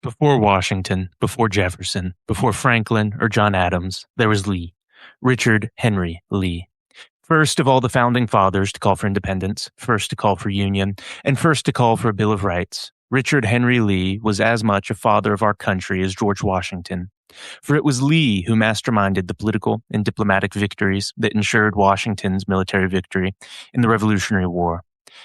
Before Washington, before Jefferson, before Franklin or John Adams, there was Lee, Richard Henry Lee. First of all the founding fathers to call for independence, first to call for union, and first to call for a Bill of Rights, Richard Henry Lee was as much a father of our country as George Washington. For it was Lee who masterminded the political and diplomatic victories that ensured Washington's military victory in the Revolutionary War.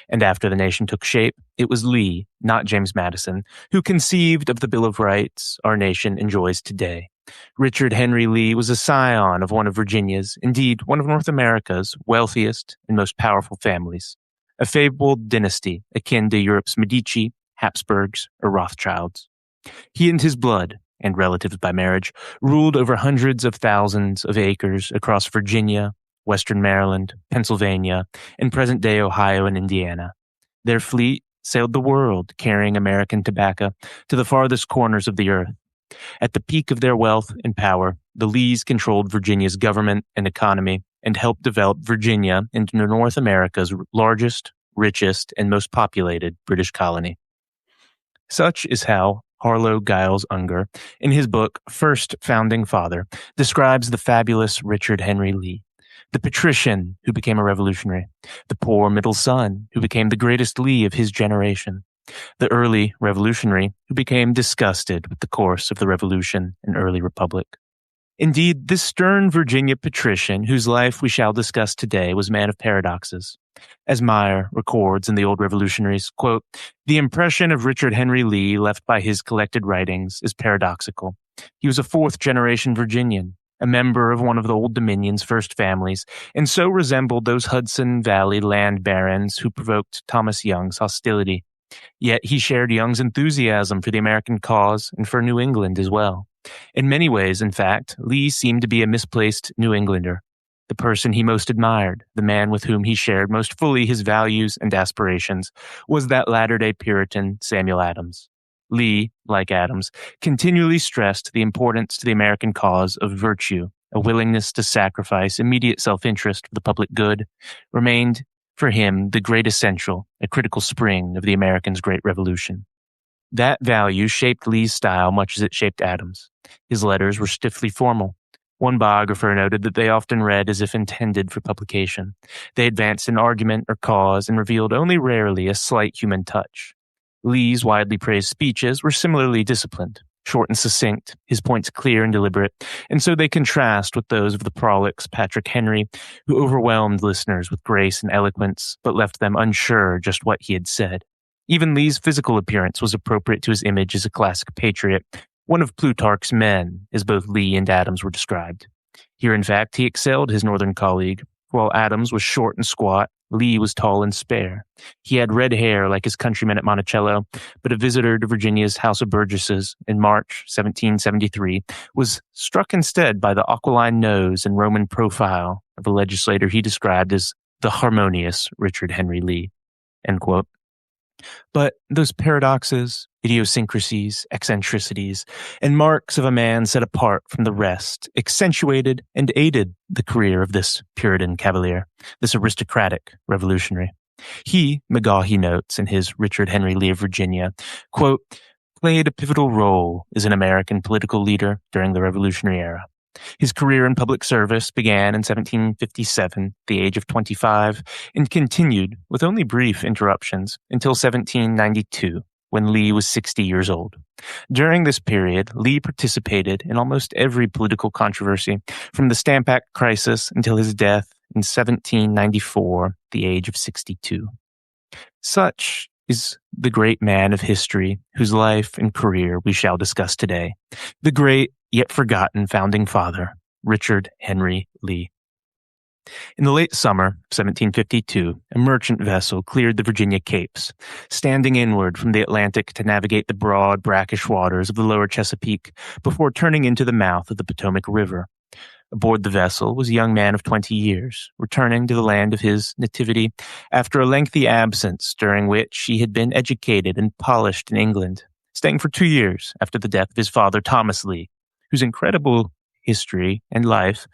And after the nation took shape, it was Lee, not James Madison, who conceived of the Bill of Rights our nation enjoys today. Richard Henry Lee was a scion of one of Virginia's, indeed one of North America's, wealthiest and most powerful families, a fabled dynasty akin to Europe's Medici, Habsburgs, or Rothschilds. He and his blood, and relatives by marriage, ruled over hundreds of thousands of acres across Virginia, Western Maryland, Pennsylvania, and present-day Ohio and Indiana. Their fleet sailed the world, carrying American tobacco to the farthest corners of the earth. At the peak of their wealth and power, the Lees controlled Virginia's government and economy and helped develop Virginia into North America's largest, richest, and most populated British colony. Such is how Harlow Giles Unger, in his book First Founding Father, describes the fabulous Richard Henry Lee, the patrician who became a revolutionary, the poor middle son who became the greatest Lee of his generation, the early revolutionary who became disgusted with the course of the Revolution and early Republic. Indeed, this stern Virginia patrician, whose life we shall discuss today, was a man of paradoxes. As Meyer records in The Old Revolutionaries, quote, "The impression of Richard Henry Lee left by his collected writings is paradoxical. He was a fourth-generation Virginian, a member of one of the Old Dominion's first families, and so resembled those Hudson Valley land barons who provoked Thomas Young's hostility. Yet he shared Young's enthusiasm for the American cause and for New England as well. In many ways, in fact, Lee seemed to be a misplaced New Englander, the person he most admired, the man with whom he shared most fully his values and aspirations, was that latter-day Puritan Samuel Adams. Lee, like Adams, continually stressed the importance to the American cause of virtue. A willingness to sacrifice immediate self-interest for the public good remained for him the great essential, a critical spring of the Americans' great revolution. That value shaped Lee's style much as it shaped Adams. His letters were stiffly formal. One biographer noted that they often read as if intended for publication. They advanced an argument or cause and revealed only rarely a slight human touch. Lee's widely praised speeches were similarly disciplined, short and succinct, his points clear and deliberate, and so they contrast with those of the prolix Patrick Henry, who overwhelmed listeners with grace and eloquence, but left them unsure just what he had said. Even Lee's physical appearance was appropriate to his image as a classic patriot, one of Plutarch's men, as both Lee and Adams were described. Here, in fact, he excelled his northern colleague. While Adams was short and squat, Lee was tall and spare. He had red hair like his countrymen at Monticello, but a visitor to Virginia's House of Burgesses in March 1773 was struck instead by the aquiline nose and Roman profile of a legislator he described as the harmonious Richard Henry Lee." End quote. But those paradoxes, idiosyncrasies, eccentricities, and marks of a man set apart from the rest accentuated and aided the career of this Puritan cavalier, this aristocratic revolutionary. He, Mahaffey notes in his Richard Henry Lee of Virginia, quote, "played a pivotal role as an American political leader during the Revolutionary era. His career in public service began in 1757, at the age of 25, and continued, with only brief interruptions, until 1792, when Lee was 60 years old. During this period, Lee participated in almost every political controversy, from the Stamp Act crisis until his death in 1794, at the age of 62. Such is the great man of history whose life and career we shall discuss today, the great yet forgotten founding father, Richard Henry Lee. In the late summer of 1752, a merchant vessel cleared the Virginia Capes, standing inward from the Atlantic to navigate the broad, brackish waters of the lower Chesapeake before turning into the mouth of the Potomac River. Aboard the vessel was a young man of 20 years, returning to the land of his nativity after a lengthy absence during which he had been educated and polished in England, staying for 2 years after the death of his father, Thomas Lee, whose incredible history and life,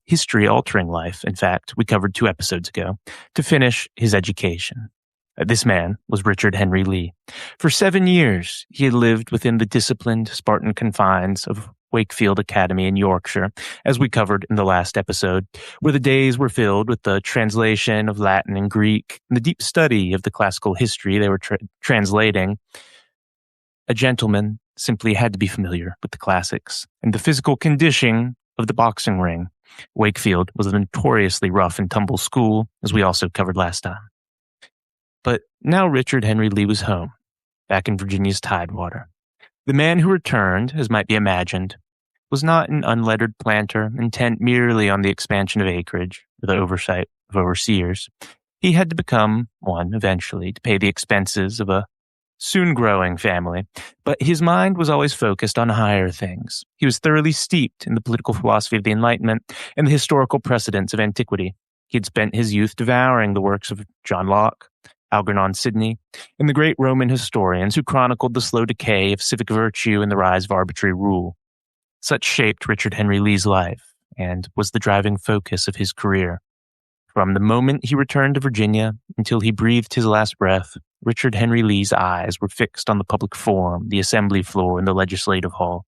history-altering life, in fact, we covered 2 episodes ago, to finish his education. This man was Richard Henry Lee. For 7 years, he had lived within the disciplined Spartan confines of Wakefield Academy in Yorkshire, as we covered in the last episode, where the days were filled with the translation of Latin and Greek and the deep study of the classical history they were translating. A gentleman simply had to be familiar with the classics and the physical conditioning of the boxing ring. Wakefield was a notoriously rough and tumble school, as we also covered last time. But now Richard Henry Lee was home, back in Virginia's Tidewater. The man who returned, as might be imagined, was not an unlettered planter intent merely on the expansion of acreage or the oversight of overseers. He had to become one eventually to pay the expenses of a soon-growing family, but his mind was always focused on higher things. He was thoroughly steeped in the political philosophy of the Enlightenment and the historical precedents of antiquity. He had spent his youth devouring the works of John Locke, Algernon Sidney, and the great Roman historians who chronicled the slow decay of civic virtue and the rise of arbitrary rule. Such shaped Richard Henry Lee's life and was the driving focus of his career. From the moment he returned to Virginia until he breathed his last breath, Richard Henry Lee's eyes were fixed on the public forum, the assembly floor, and the legislative hall.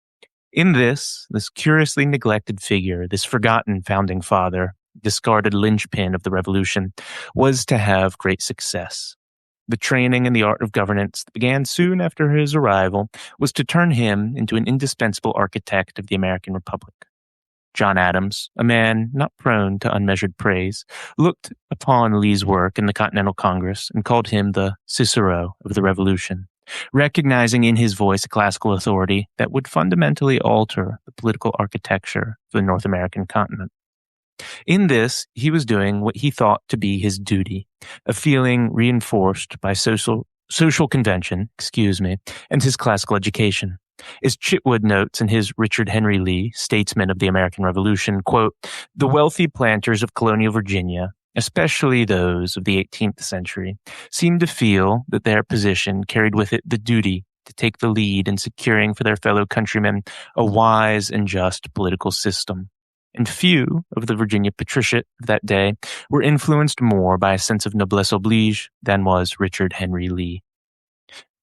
In this curiously neglected figure, this forgotten founding father, discarded linchpin of the revolution, was to have great success. The training in the art of governance that began soon after his arrival was to turn him into an indispensable architect of the American Republic. John Adams, a man not prone to unmeasured praise, looked upon Lee's work in the Continental Congress and called him the Cicero of the Revolution, recognizing in his voice a classical authority that would fundamentally alter the political architecture of the North American continent. In this, he was doing what he thought to be his duty, a feeling reinforced by social convention, and his classical education. As Chitwood notes in his Richard Henry Lee, Statesman of the American Revolution, quote, "The wealthy planters of colonial Virginia, especially those of the 18th century, seemed to feel that their position carried with it the duty to take the lead in securing for their fellow countrymen a wise and just political system. And few of the Virginia patriciate of that day were influenced more by a sense of noblesse oblige than was Richard Henry Lee."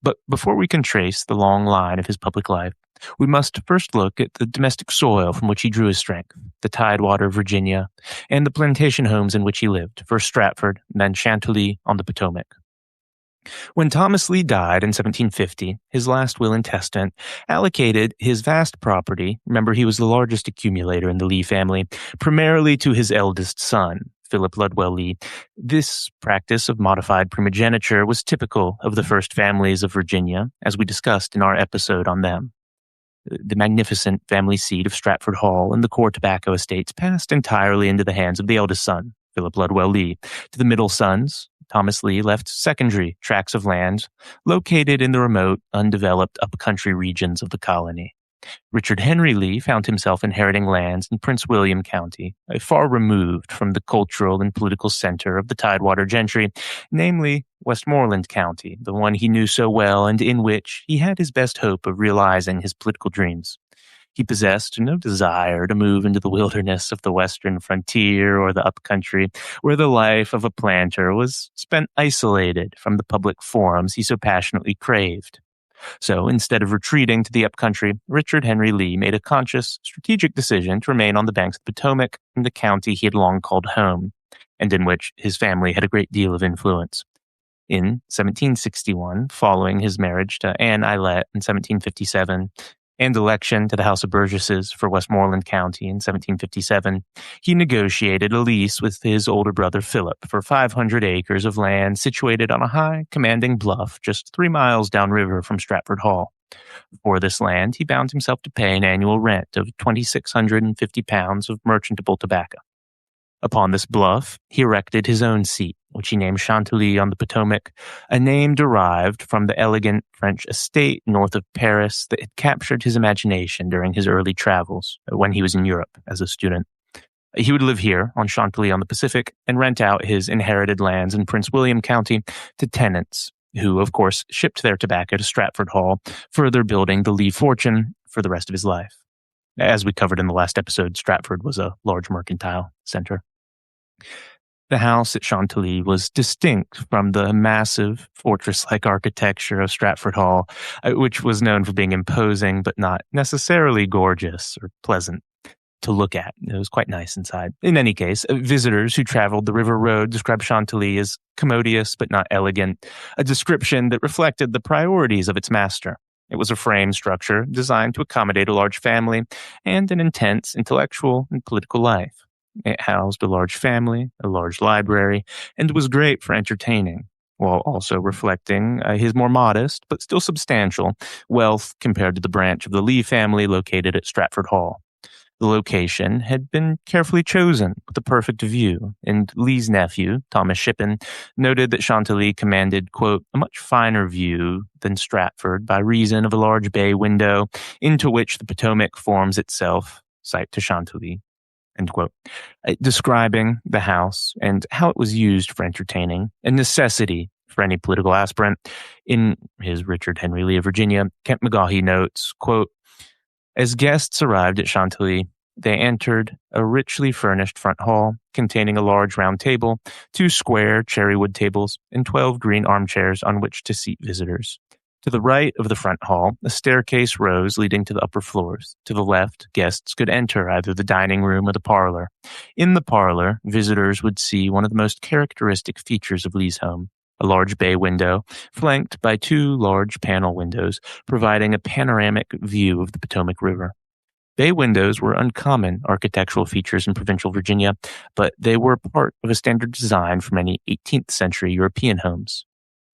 But before we can trace the long line of his public life, we must first look at the domestic soil from which he drew his strength, the Tidewater of Virginia, and the plantation homes in which he lived, first Stratford, and then Chantilly on the Potomac. When Thomas Lee died in 1750, his last will and testament allocated his vast property, remember he was the largest accumulator in the Lee family, primarily to his eldest son, Philip Ludwell Lee. This practice of modified primogeniture was typical of the first families of Virginia, as we discussed in our episode on them. The magnificent family seat of Stratford Hall and the core tobacco estates passed entirely into the hands of the eldest son, Philip Ludwell Lee. To the middle sons, Thomas Lee left secondary tracts of land located in the remote, undeveloped upcountry regions of the colony. Richard Henry Lee found himself inheriting lands in Prince William County, far removed from the cultural and political center of the Tidewater gentry, namely Westmoreland County, the one he knew so well and in which he had his best hope of realizing his political dreams. He possessed no desire to move into the wilderness of the western frontier or the upcountry, where the life of a planter was spent isolated from the public forums he so passionately craved. So instead of retreating to the upcountry, Richard Henry Lee made a conscious, strategic decision to remain on the banks of the Potomac in the county he had long called home, and in which his family had a great deal of influence. In 1761, following his marriage to Anne Ailette in 1757, and election to the House of Burgesses for Westmoreland County in 1757, he negotiated a lease with his older brother Philip for 500 acres of land situated on a high, commanding bluff just 3 miles downriver from Stratford Hall. For this land, he bound himself to pay an annual rent of 2,650 pounds of merchantable tobacco. Upon this bluff, he erected his own seat, which he named Chantilly on the Potomac, a name derived from the elegant French estate north of Paris that had captured his imagination during his early travels when he was in Europe as a student. He would live here on Chantilly on the Pacific and rent out his inherited lands in Prince William County to tenants who, of course, shipped their tobacco to Stratford Hall, further building the Lee fortune for the rest of his life. As we covered in the last episode, Stratford was a large mercantile center. The house at Chantilly was distinct from the massive fortress-like architecture of Stratford Hall, which was known for being imposing but not necessarily gorgeous or pleasant to look at. It was quite nice inside. In any case, visitors who traveled the river road described Chantilly as commodious but not elegant, a description that reflected the priorities of its master. It was a frame structure designed to accommodate a large family and an intense intellectual and political life. It housed a large family, a large library, and was great for entertaining, while also reflecting his more modest, but still substantial, wealth compared to the branch of the Lee family located at Stratford Hall. The location had been carefully chosen with a perfect view, and Lee's nephew, Thomas Shippen, noted that Chantilly commanded, quote, a much finer view than Stratford by reason of a large bay window into which the Potomac forms itself, sight to Chantilly, end quote. Describing the house and how it was used for entertaining, a necessity for any political aspirant. In his Richard Henry Lee of Virginia, Kent McGaughey notes, quote, as guests arrived at Chantilly, they entered a richly furnished front hall containing a large round table, 2 square cherrywood tables, and 12 green armchairs on which to seat visitors. To the right of the front hall, a staircase rose leading to the upper floors. To the left, guests could enter either the dining room or the parlor. In the parlor, visitors would see one of the most characteristic features of Lee's home, a large bay window, flanked by 2 large panel windows, providing a panoramic view of the Potomac River. Bay windows were uncommon architectural features in provincial Virginia, but they were part of a standard design for many 18th century European homes.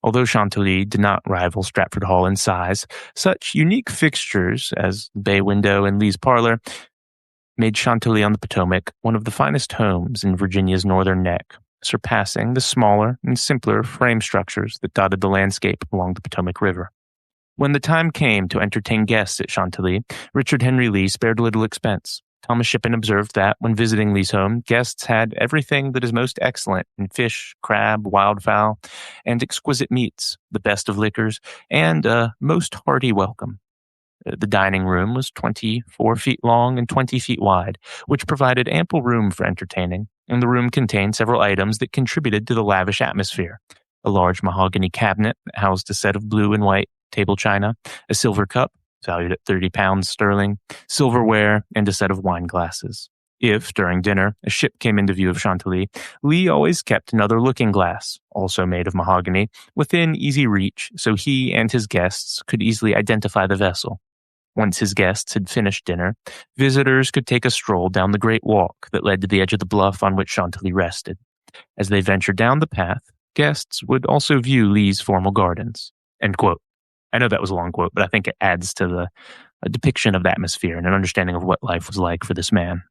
Although Chantilly did not rival Stratford Hall in size, such unique fixtures as the bay window and Lee's parlor made Chantilly on the Potomac one of the finest homes in Virginia's northern neck, surpassing the smaller and simpler frame structures that dotted the landscape along the Potomac River. When the time came to entertain guests at Chantilly, Richard Henry Lee spared little expense. Thomas Shippen observed that, when visiting Lee's home, guests had everything that is most excellent in fish, crab, wildfowl, and exquisite meats, the best of liquors, and a most hearty welcome. The dining room was 24 feet long and 20 feet wide, which provided ample room for entertaining, and the room contained several items that contributed to the lavish atmosphere. A large mahogany cabinet that housed a set of blue and white table china, a silver cup, valued at 30 pounds sterling, silverware, and a set of wine glasses. If, during dinner, a ship came into view of Chantilly, Lee always kept another looking glass, also made of mahogany, within easy reach so he and his guests could easily identify the vessel. Once his guests had finished dinner, visitors could take a stroll down the great walk that led to the edge of the bluff on which Chantilly rested. As they ventured down the path, guests would also view Lee's formal gardens. End quote. I know that was a long quote, but I think it adds to the depiction of the atmosphere and an understanding of what life was like for this man.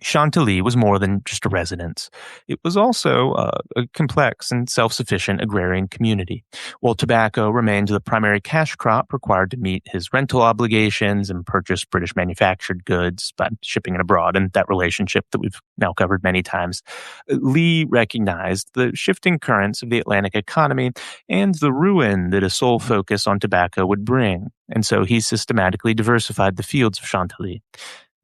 Chantilly was more than just a residence. It was also a complex and self-sufficient agrarian community. While tobacco remained the primary cash crop required to meet his rental obligations and purchase British manufactured goods by shipping it abroad, and that relationship that we've now covered many times, Lee recognized the shifting currents of the Atlantic economy and the ruin that a sole focus on tobacco would bring. And so he systematically diversified the fields of Chantilly.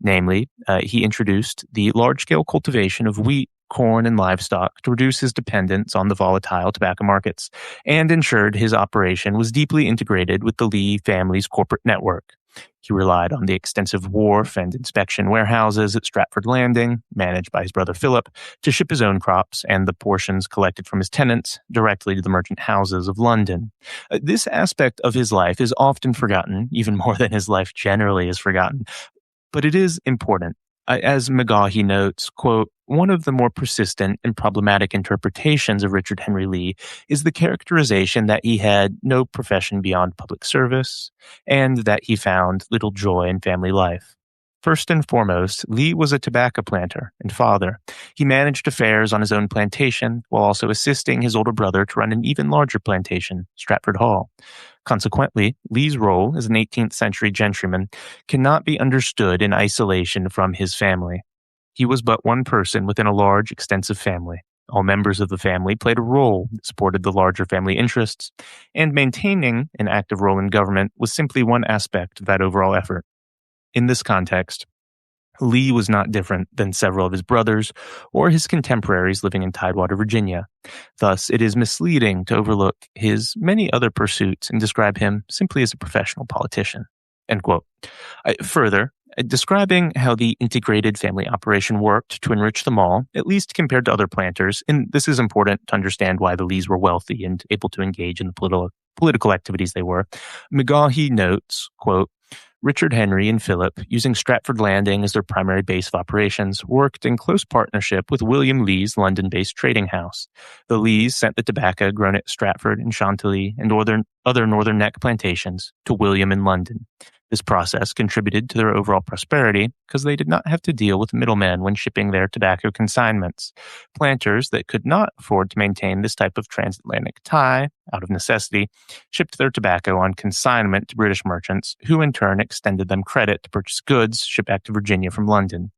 Namely, he introduced the large-scale cultivation of wheat, corn, and livestock to reduce his dependence on the volatile tobacco markets, and ensured his operation was deeply integrated with the Lee family's corporate network. He relied on the extensive wharf and inspection warehouses at Stratford Landing, managed by his brother Philip, to ship his own crops and the portions collected from his tenants directly to the merchant houses of London. This aspect of his life is often forgotten, even more than his life generally is forgotten. But it is important. As McGaughey notes, quote, one of the more persistent and problematic interpretations of Richard Henry Lee is the characterization that he had no profession beyond public service and that he found little joy in family life. First and foremost, Lee was a tobacco planter and father. He managed affairs on his own plantation while also assisting his older brother to run an even larger plantation, Stratford Hall. Consequently, Lee's role as an 18th century gentryman cannot be understood in isolation from his family. He was but one person within a large, extensive family. All members of the family played a role that supported the larger family interests, and maintaining an active role in government was simply one aspect of that overall effort. In this context, Lee was not different than several of his brothers or his contemporaries living in Tidewater, Virginia. Thus, it is misleading to overlook his many other pursuits and describe him simply as a professional politician. End quote. Further, describing how the integrated family operation worked to enrich them all, at least compared to other planters, and this is important to understand why the Lees were wealthy and able to engage in the political activities they were. McGaughey notes, quote, Richard Henry and Philip, using Stratford Landing as their primary base of operations, worked in close partnership with William Lee's London-based trading house. The Lees sent the tobacco grown at Stratford and Chantilly and other northern neck plantations to William in London. This process contributed to their overall prosperity because they did not have to deal with middlemen when shipping their tobacco consignments. Planters that could not afford to maintain this type of transatlantic tie, out of necessity, shipped their tobacco on consignment to British merchants, who in turn extended them credit to purchase goods shipped back to Virginia from London.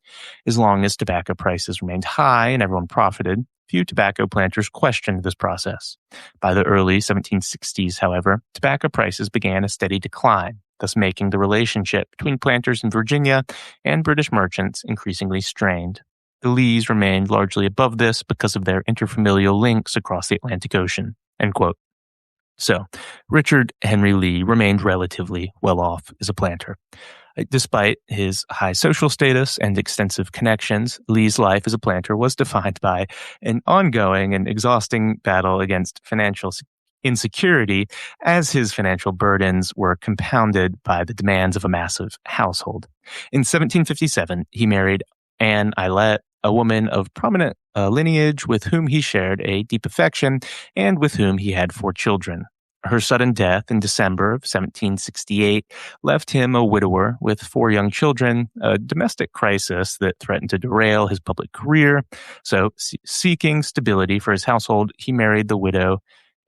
As long as tobacco prices remained high and everyone profited, few tobacco planters questioned this process. By the early 1760s, however, tobacco prices began a steady decline, thus making the relationship between planters in Virginia and British merchants increasingly strained. The Lees remained largely above this because of their interfamilial links across the Atlantic Ocean. End quote. So, Richard Henry Lee remained relatively well off as a planter. Despite his high social status and extensive connections, Lee's life as a planter was defined by an ongoing and exhausting battle against financial insecurity, as his financial burdens were compounded by the demands of a massive household. In 1757, he married Anne Aylett, a woman of prominent lineage with whom he shared a deep affection and with whom he had 4 children. Her sudden death in December of 1768 left him a widower with 4 young children, a domestic crisis that threatened to derail his public career. So, seeking stability for his household, he married the widow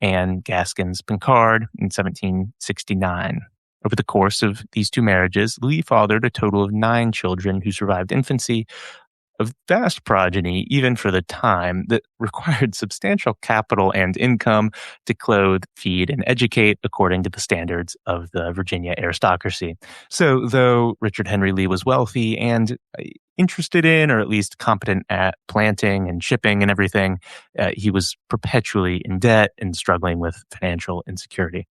Anne Gaskins Pincard in 1769. Over the course of these 2 marriages, Lee fathered a total of 9 children who survived infancy, a vast progeny even for the time that required substantial capital and income to clothe, feed, and educate according to the standards of the Virginia aristocracy. So though Richard Henry Lee was wealthy and interested in, or at least competent at, planting and shipping and everything, he was perpetually in debt and struggling with financial insecurity.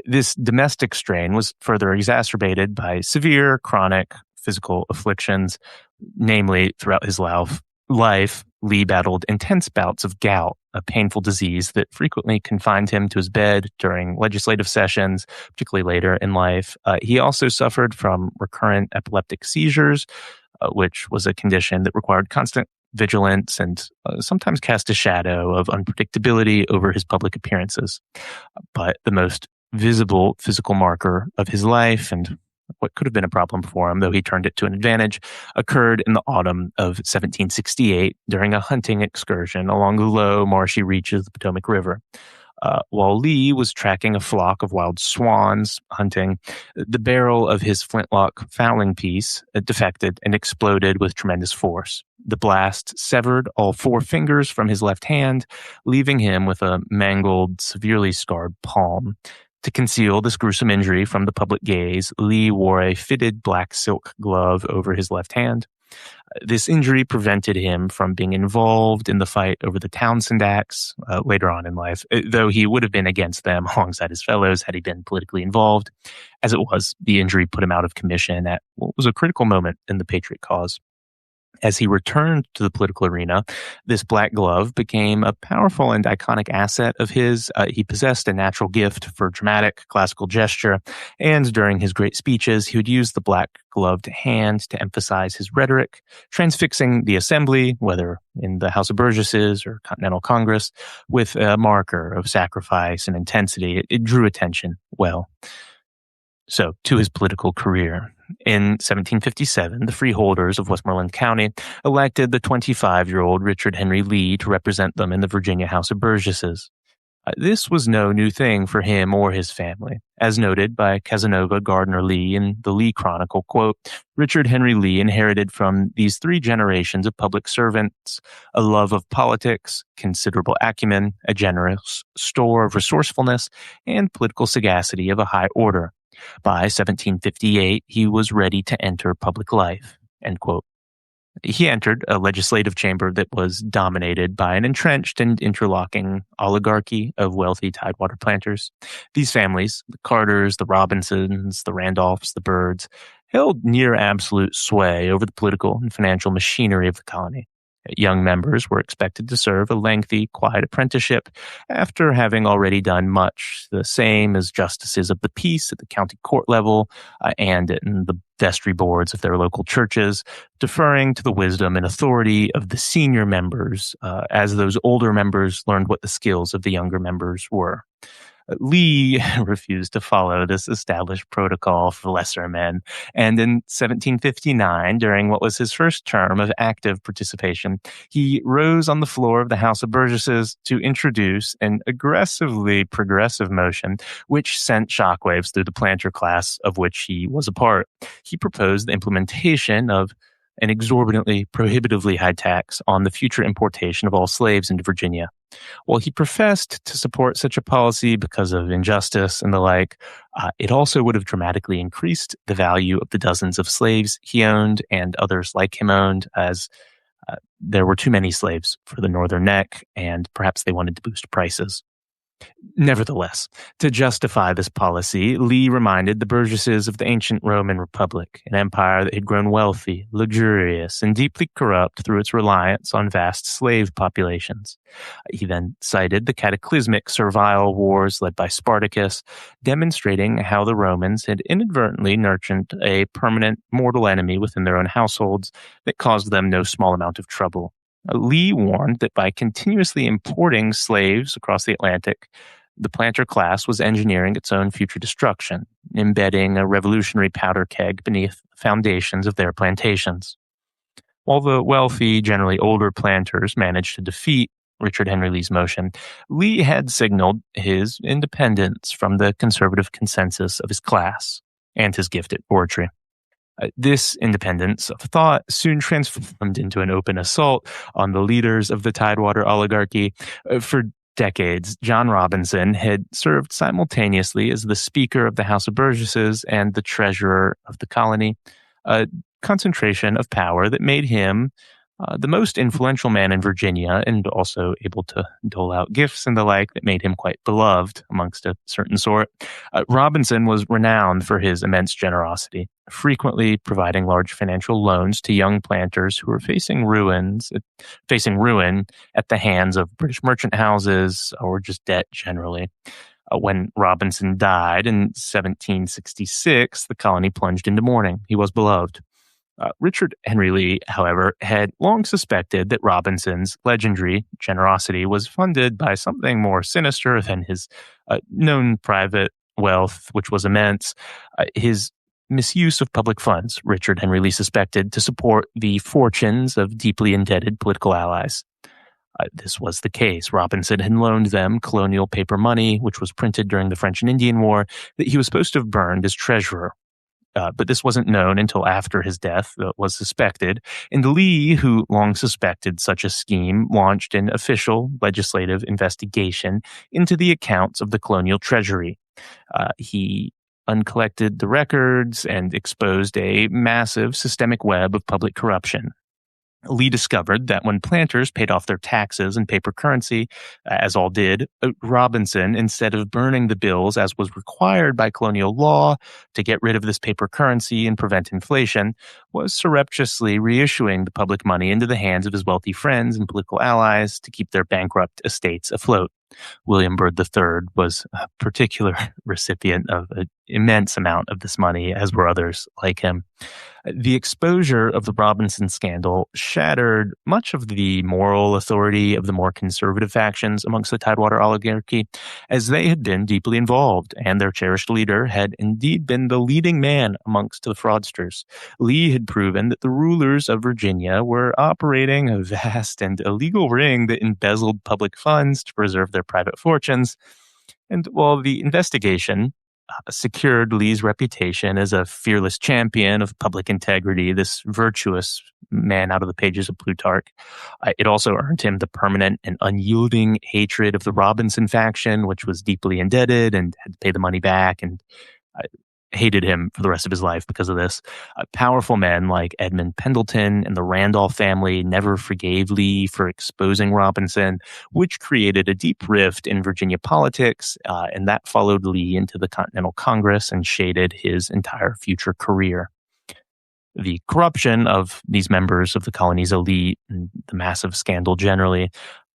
This domestic strain was further exacerbated by severe chronic physical afflictions. Namely, throughout his life, Lee battled intense bouts of gout, a painful disease that frequently confined him to his bed during legislative sessions, particularly later in life. He also suffered from recurrent epileptic seizures, which was a condition that required constant vigilance and sometimes cast a shadow of unpredictability over his public appearances. But the most visible physical marker of his life, and what could have been a problem for him, though he turned it to an advantage, occurred in the autumn of 1768 during a hunting excursion along the low, marshy reaches of the Potomac River. While Lee was tracking a flock of wild swans hunting, the barrel of his flintlock fowling piece defected and exploded with tremendous force. The blast severed all 4 fingers from his left hand, leaving him with a mangled, severely scarred palm. To conceal this gruesome injury from the public gaze, Lee wore a fitted black silk glove over his left hand. This injury prevented him from being involved in the fight over the Townsend Acts later on in life, though he would have been against them alongside his fellows had he been politically involved. As it was, the injury put him out of commission at what was a critical moment in the Patriot cause. As he returned to the political arena, this black glove became a powerful and iconic asset of his. He possessed a natural gift for dramatic classical gesture, and during his great speeches, he would use the black gloved hand to emphasize his rhetoric, transfixing the assembly, whether in the House of Burgesses or Continental Congress, with a marker of sacrifice and intensity. It drew attention well. So, to his political career. In 1757, the freeholders of Westmoreland County elected the 25-year-old Richard Henry Lee to represent them in the Virginia House of Burgesses. This was no new thing for him or his family. As noted by Casanova Gardner Lee in the Lee Chronicle, quote, Richard Henry Lee inherited from these 3 generations of public servants a love of politics, considerable acumen, a generous store of resourcefulness, and political sagacity of a high order. By 1758, he was ready to enter public life. end quote. He entered a legislative chamber that was dominated by an entrenched and interlocking oligarchy of wealthy tidewater planters. These families, the Carters, the Robinsons, the Randolphs, the Byrds, held near absolute sway over the political and financial machinery of the colony. Young members were expected to serve a lengthy, quiet apprenticeship after having already done much the same as justices of the peace at the county court level and in the vestry boards of their local churches, deferring to the wisdom and authority of the senior members as those older members learned what the skills of the younger members were. Lee refused to follow this established protocol for lesser men, and in 1759, during what was his first term of active participation, he rose on the floor of the House of Burgesses to introduce an aggressively progressive motion which sent shockwaves through the planter class of which he was a part. He proposed the implementation of an exorbitantly, prohibitively high tax on the future importation of all slaves into Virginia. While he professed to support such a policy because of injustice and the like, it also would have dramatically increased the value of the dozens of slaves he owned and others like him owned, as there were too many slaves for the Northern Neck, and perhaps they wanted to boost prices. Nevertheless, to justify this policy, Lee reminded the burgesses of the ancient Roman Republic, an empire that had grown wealthy, luxurious, and deeply corrupt through its reliance on vast slave populations. He then cited the cataclysmic servile wars led by Spartacus, demonstrating how the Romans had inadvertently nurtured a permanent mortal enemy within their own households that caused them no small amount of trouble. Lee warned that by continuously importing slaves across the Atlantic, the planter class was engineering its own future destruction, embedding a revolutionary powder keg beneath the foundations of their plantations. While the wealthy, generally older planters managed to defeat Richard Henry Lee's motion, Lee had signaled his independence from the conservative consensus of his class and his gift at poetry. This independence of thought soon transformed into an open assault on the leaders of the Tidewater oligarchy. For decades, John Robinson had served simultaneously as the Speaker of the House of Burgesses and the Treasurer of the colony, a concentration of power that made him the most influential man in Virginia, and also able to dole out gifts and the like that made him quite beloved amongst a certain sort. Robinson was renowned for his immense generosity, frequently providing large financial loans to young planters who were facing ruin at the hands of British merchant houses or just debt generally. When Robinson died in 1766, the colony plunged into mourning. He was beloved. Richard Henry Lee, however, had long suspected that Robinson's legendary generosity was funded by something more sinister than his known private wealth, which was immense. His misuse of public funds, Richard Henry Lee suspected, to support the fortunes of deeply indebted political allies. This was the case. Robinson had loaned them colonial paper money, which was printed during the French and Indian War, that he was supposed to have burned as treasurer. But this wasn't known until after his death, was suspected, and Lee, who long suspected such a scheme, launched an official legislative investigation into the accounts of the colonial treasury. He uncollected the records and exposed a massive systemic web of public corruption. Lee discovered that when planters paid off their taxes in paper currency, as all did, Robinson, instead of burning the bills as was required by colonial law to get rid of this paper currency and prevent inflation, was surreptitiously reissuing the public money into the hands of his wealthy friends and political allies to keep their bankrupt estates afloat. William Byrd III was a particular recipient of an immense amount of this money, as were others like him. The exposure of the Robinson scandal shattered much of the moral authority of the more conservative factions amongst the Tidewater oligarchy, as they had been deeply involved, and their cherished leader had indeed been the leading man amongst the fraudsters. Lee had proven that the rulers of Virginia were operating a vast and illegal ring that embezzled public funds to preserve their private fortunes. And while the investigation secured Lee's reputation as a fearless champion of public integrity, this virtuous man out of the pages of Plutarch, it also earned him the permanent and unyielding hatred of the Robinson faction, which was deeply indebted and had to pay the money back. And hated him for the rest of his life because of this. Powerful men like Edmund Pendleton and the Randolph family never forgave Lee for exposing Robinson, which created a deep rift in Virginia politics, and that followed Lee into the Continental Congress and shaded his entire future career. The corruption of these members of the colony's elite and the massive scandal generally,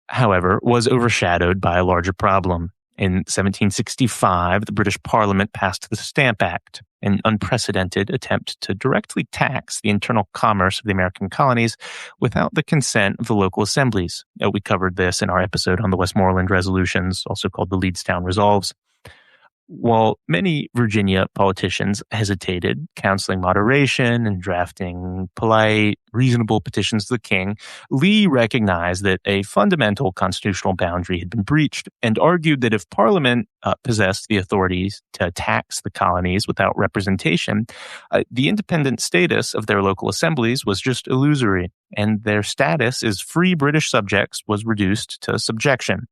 however, was overshadowed by a larger problem. In 1765, the British Parliament passed the Stamp Act, an unprecedented attempt to directly tax the internal commerce of the American colonies without the consent of the local assemblies. We covered this in our episode on the Westmoreland Resolutions, also called the Leedstown Resolves. While many Virginia politicians hesitated, counseling moderation and drafting polite, reasonable petitions to the king, Lee recognized that a fundamental constitutional boundary had been breached and argued that if Parliament possessed the authorities to tax the colonies without representation, the independent status of their local assemblies was just illusory, and their status as free British subjects was reduced to subjection.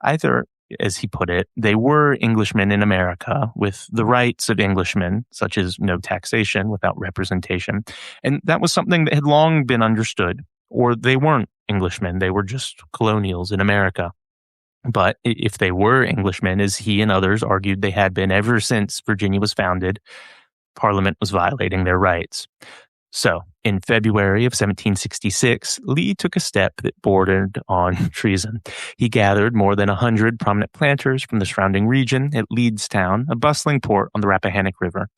Either, as he put it, they were Englishmen in America with the rights of Englishmen, such as no taxation without representation. And that was something that had long been understood. Or they weren't Englishmen, they were just colonials in America. But if they were Englishmen, as he and others argued they had been ever since Virginia was founded, Parliament was violating their rights. So, in February of 1766, Lee took a step that bordered on treason. He gathered more than 100 prominent planters from the surrounding region at Leedstown, a bustling port on the Rappahannock River.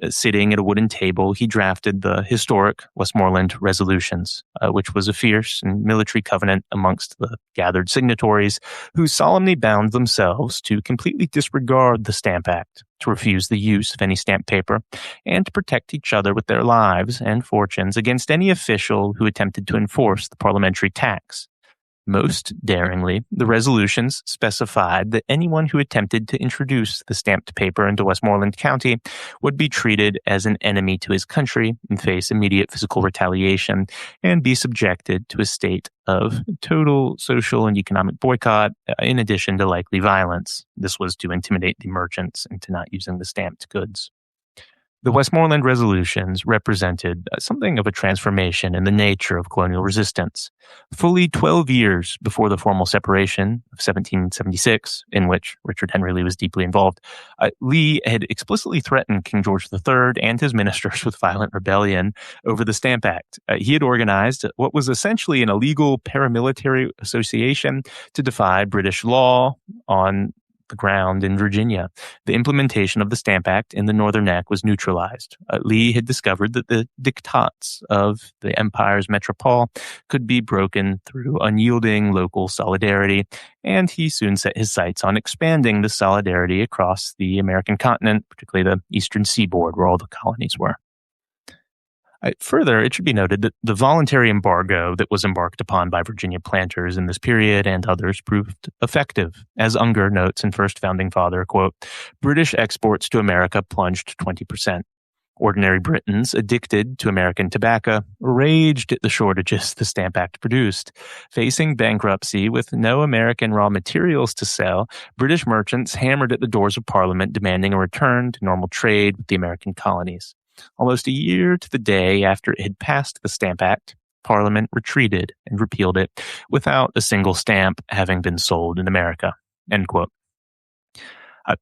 Sitting at a wooden table, he drafted the historic Westmoreland Resolutions, which was a fierce and military covenant amongst the gathered signatories who solemnly bound themselves to completely disregard the Stamp Act, to refuse the use of any stamped paper, and to protect each other with their lives and fortunes against any official who attempted to enforce the parliamentary tax. Most daringly, the resolutions specified that anyone who attempted to introduce the stamped paper into Westmoreland County would be treated as an enemy to his country and face immediate physical retaliation and be subjected to a state of total social and economic boycott, in addition to likely violence. This was to intimidate the merchants into not using the stamped goods. The Westmoreland Resolutions represented something of a transformation in the nature of colonial resistance. Fully 12 years before the formal separation of 1776, in which Richard Henry Lee was deeply involved, Lee had explicitly threatened King George III and his ministers with violent rebellion over the Stamp Act. He had organized what was essentially an illegal paramilitary association to defy British law on the ground in Virginia. The implementation of the Stamp Act in the Northern Neck was neutralized. Lee had discovered that the diktats of the empire's metropole could be broken through unyielding local solidarity, and he soon set his sights on expanding the solidarity across the American continent, particularly the eastern seaboard where all the colonies were. Further, it should be noted that the voluntary embargo that was embarked upon by Virginia planters in this period and others proved effective. As Unger notes in First Founding Father, quote, British exports to America plunged 20%. Ordinary Britons, addicted to American tobacco, raged at the shortages the Stamp Act produced. Facing bankruptcy with no American raw materials to sell, British merchants hammered at the doors of Parliament demanding a return to normal trade with the American colonies. Almost a year to the day after it had passed the Stamp Act, Parliament retreated and repealed it without a single stamp having been sold in America. End quote.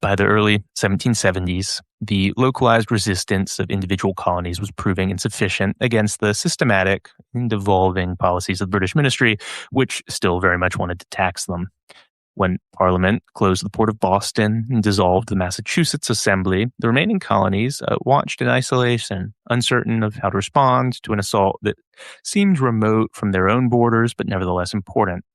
By the early 1770s, the localized resistance of individual colonies was proving insufficient against the systematic and evolving policies of the British ministry, which still very much wanted to tax them. When Parliament closed the port of Boston and dissolved the Massachusetts Assembly, the remaining colonies watched in isolation, uncertain of how to respond to an assault that seemed remote from their own borders, but nevertheless important.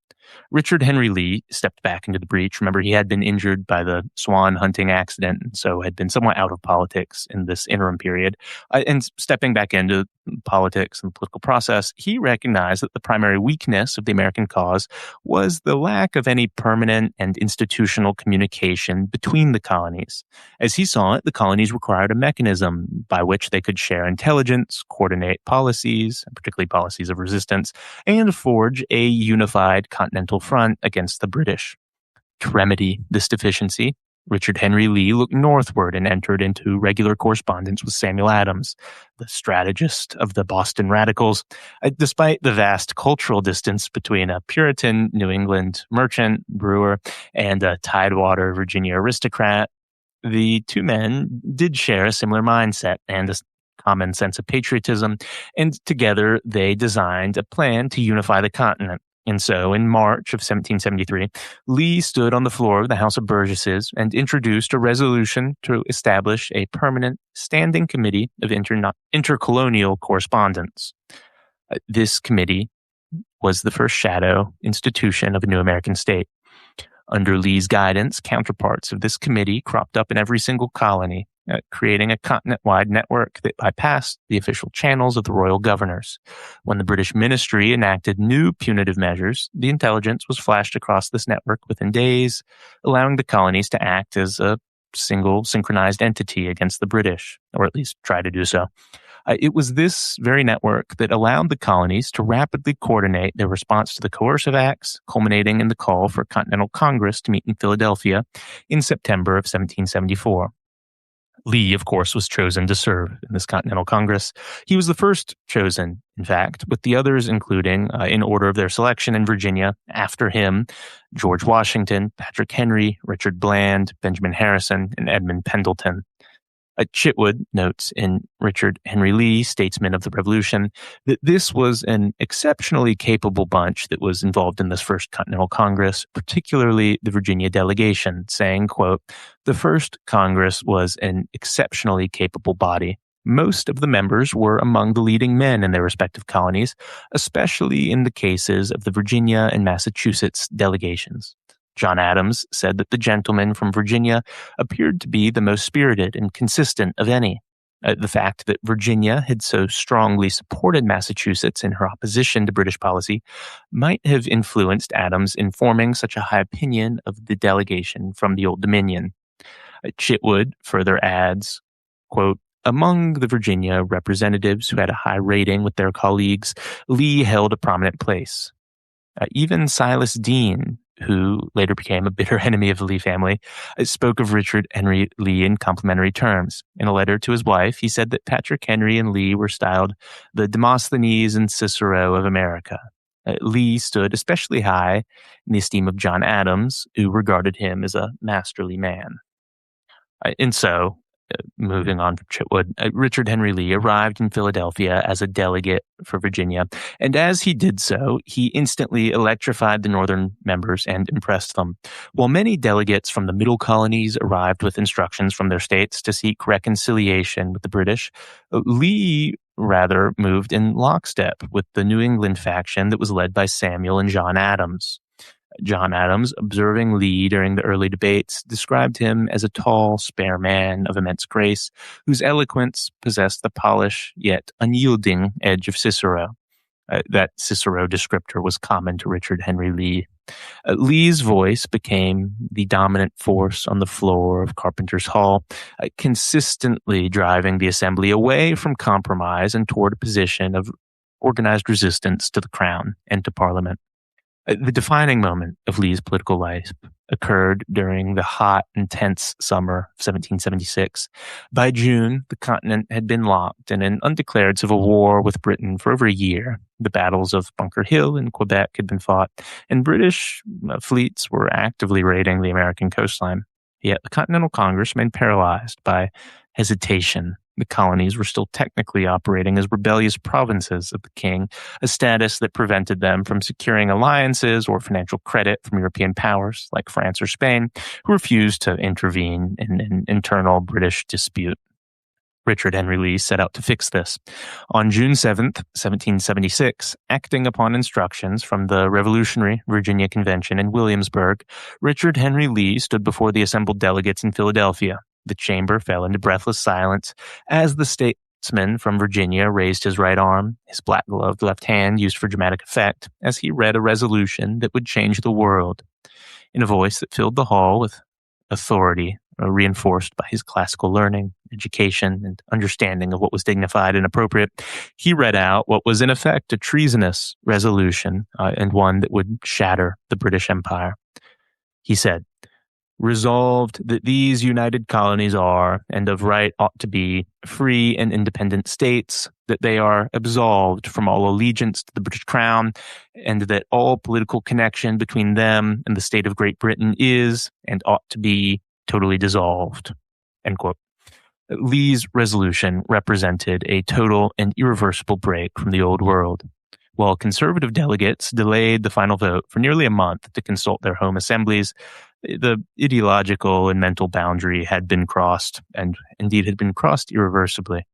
Richard Henry Lee stepped back into the breach. Remember, he had been injured by the swan hunting accident, and so had been somewhat out of politics in this interim period. And stepping back into politics and the political process, he recognized that the primary weakness of the American cause was the lack of any permanent and institutional communication between the colonies. As he saw it, the colonies required a mechanism by which they could share intelligence, coordinate policies, particularly policies of resistance, and forge a unified continental front against the British. To remedy this deficiency, Richard Henry Lee looked northward and entered into regular correspondence with Samuel Adams, the strategist of the Boston Radicals. Despite the vast cultural distance between a Puritan New England merchant, brewer, and a Tidewater Virginia aristocrat, the two men did share a similar mindset and a common sense of patriotism, and together they designed a plan to unify the continent. And so, in March of 1773, Lee stood on the floor of the House of Burgesses and introduced a resolution to establish a permanent standing committee of intercolonial correspondence. This committee was the first shadow institution of a new American state. Under Lee's guidance, counterparts of this committee cropped up in every single colony, creating a continent-wide network that bypassed the official channels of the royal governors. When the British ministry enacted new punitive measures, the intelligence was flashed across this network within days, allowing the colonies to act as a single synchronized entity against the British, or at least try to do so. It was this very network that allowed the colonies to rapidly coordinate their response to the coercive acts, culminating in the call for Continental Congress to meet in Philadelphia in September of 1774. Lee, of course, was chosen to serve in this Continental Congress. He was the first chosen, in fact, with the others including, in order of their selection in Virginia, after him, George Washington, Patrick Henry, Richard Bland, Benjamin Harrison, and Edmund Pendleton. Chitwood notes in Richard Henry Lee, Statesman of the Revolution, that this was an exceptionally capable bunch that was involved in this First Continental Congress, particularly the Virginia delegation, saying, quote, "The First Congress was an exceptionally capable body. Most of the members were among the leading men in their respective colonies, especially in the cases of the Virginia and Massachusetts delegations. John Adams said that the gentleman from Virginia appeared to be the most spirited and consistent of any. The fact that Virginia had so strongly supported Massachusetts in her opposition to British policy might have influenced Adams in forming such a high opinion of the delegation from the Old Dominion." Chitwood further adds, quote, "Among the Virginia representatives who had a high rating with their colleagues, Lee held a prominent place. Even Silas Deane, who later became a bitter enemy of the Lee family, spoke of Richard Henry Lee in complimentary terms. In a letter to his wife, he said that Patrick Henry and Lee were styled the Demosthenes and Cicero of America. Lee stood especially high in the esteem of John Adams, who regarded him as a masterly man." And so, moving on from Chitwood, Richard Henry Lee arrived in Philadelphia as a delegate for Virginia, and as he did so, he instantly electrified the northern members and impressed them. While many delegates from the middle colonies arrived with instructions from their states to seek reconciliation with the British, Lee rather moved in lockstep with the New England faction that was led by Samuel and John Adams. John Adams, observing Lee during the early debates, described him as a tall, spare man of immense grace, whose eloquence possessed the polished yet unyielding edge of Cicero. That Cicero descriptor was common to Richard Henry Lee. Lee's voice became the dominant force on the floor of Carpenter's Hall, consistently driving the assembly away from compromise and toward a position of organized resistance to the crown and to Parliament. The defining moment of Lee's political life occurred during the hot, intense summer of 1776. By June, the continent had been locked in an undeclared civil war with Britain for over a year. The battles of Bunker Hill and Quebec had been fought, and British fleets were actively raiding the American coastline. Yet the Continental Congress remained paralyzed by hesitation. The colonies were still technically operating as rebellious provinces of the king, a status that prevented them from securing alliances or financial credit from European powers like France or Spain, who refused to intervene in an internal British dispute. Richard Henry Lee set out to fix this. On June 7th, 1776, acting upon instructions from the Revolutionary Virginia Convention in Williamsburg, Richard Henry Lee stood before the assembled delegates in Philadelphia. The chamber fell into breathless silence as the statesman from Virginia raised his right arm, his black-gloved left hand used for dramatic effect, as he read a resolution that would change the world. In a voice that filled the hall with authority, reinforced by his classical learning, education, and understanding of what was dignified and appropriate, he read out what was in effect a treasonous resolution and one that would shatter the British Empire. He said, resolved that these united colonies are, and of right ought to be, free and independent states, that they are absolved from all allegiance to the British Crown, and that all political connection between them and the state of Great Britain is, and ought to be, totally dissolved." End quote. Lee's resolution represented a total and irreversible break from the old world. While conservative delegates delayed the final vote for nearly a month to consult their home assemblies, the ideological and mental boundary had been crossed, and indeed had been crossed irreversibly.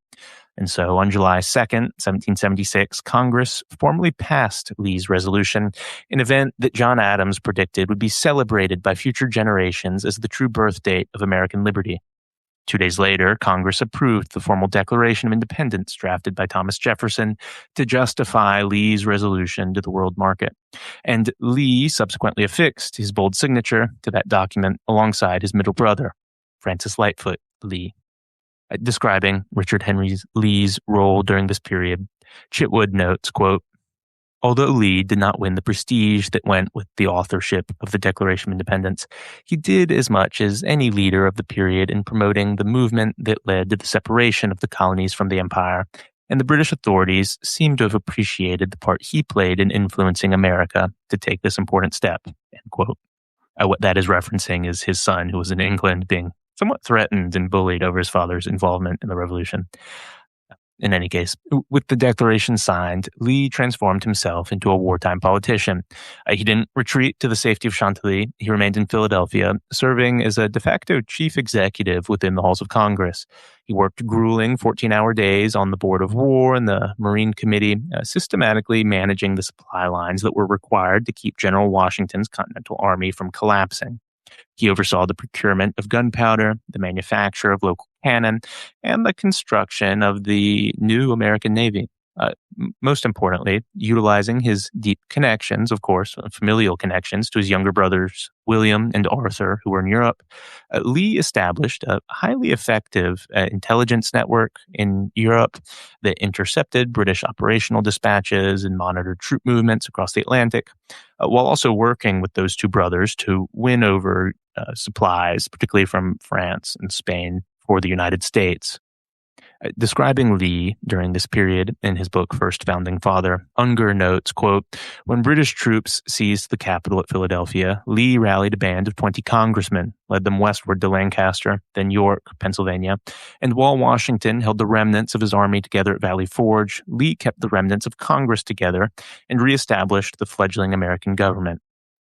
And so on July 2nd, 1776, Congress formally passed Lee's resolution, an event that John Adams predicted would be celebrated by future generations as the true birth date of American liberty. 2 days later, Congress approved the formal Declaration of Independence drafted by Thomas Jefferson to justify Lee's resolution to the world market. And Lee subsequently affixed his bold signature to that document alongside his middle brother, Francis Lightfoot Lee. Describing Richard Henry Lee's role during this period, Chitwood notes, quote, "Although Lee did not win the prestige that went with the authorship of the Declaration of Independence, he did as much as any leader of the period in promoting the movement that led to the separation of the colonies from the empire, and the British authorities seem to have appreciated the part he played in influencing America to take this important step." End quote. What that is referencing is his son, who was in England, being somewhat threatened and bullied over his father's involvement in the revolution. In any case, with the declaration signed, Lee transformed himself into a wartime politician. He didn't retreat to the safety of Chantilly. He remained in Philadelphia, serving as a de facto chief executive within the halls of Congress. He worked grueling 14-hour days on the Board of War and the Marine Committee, systematically managing the supply lines that were required to keep General Washington's Continental Army from collapsing. He oversaw the procurement of gunpowder, the manufacture of local cannon, and the construction of the new American Navy. Most importantly, utilizing his deep connections, of course, familial connections to his younger brothers, William and Arthur, who were in Europe, Lee established a highly effective intelligence network in Europe that intercepted British operational dispatches and monitored troop movements across the Atlantic, while also working with those two brothers to win over supplies, particularly from France and Spain, for the United States. Describing Lee during this period in his book First Founding Father, Unger notes, quote, "When British troops seized the capital at Philadelphia, Lee rallied a band of 20 congressmen, led them westward to Lancaster, then York, Pennsylvania, and while Washington held the remnants of his army together at Valley Forge, Lee kept the remnants of Congress together and reestablished the fledgling American government.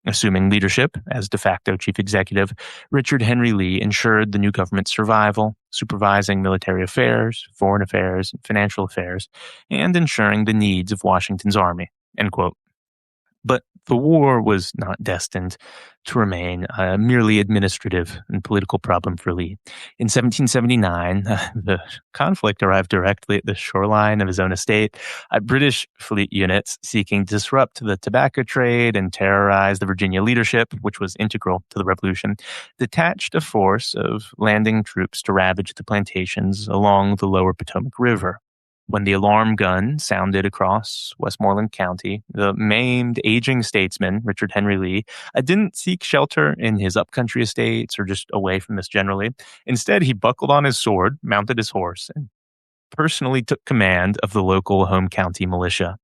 Assuming leadership as de facto chief executive, Richard Henry Lee ensured the new government's survival, supervising military affairs, foreign affairs, and financial affairs, and ensuring the needs of Washington's army." End quote. But the war was not destined to remain a merely administrative and political problem for Lee. In 1779, the conflict arrived directly at the shoreline of his own estate. British fleet units seeking to disrupt the tobacco trade and terrorize the Virginia leadership, which was integral to the revolution, detached a force of landing troops to ravage the plantations along the lower Potomac River. When the alarm gun sounded across Westmoreland County, the maimed, aging statesman, Richard Henry Lee, didn't seek shelter in his upcountry estates or just away from this generally. Instead, he buckled on his sword, mounted his horse, and personally took command of the local home county militia.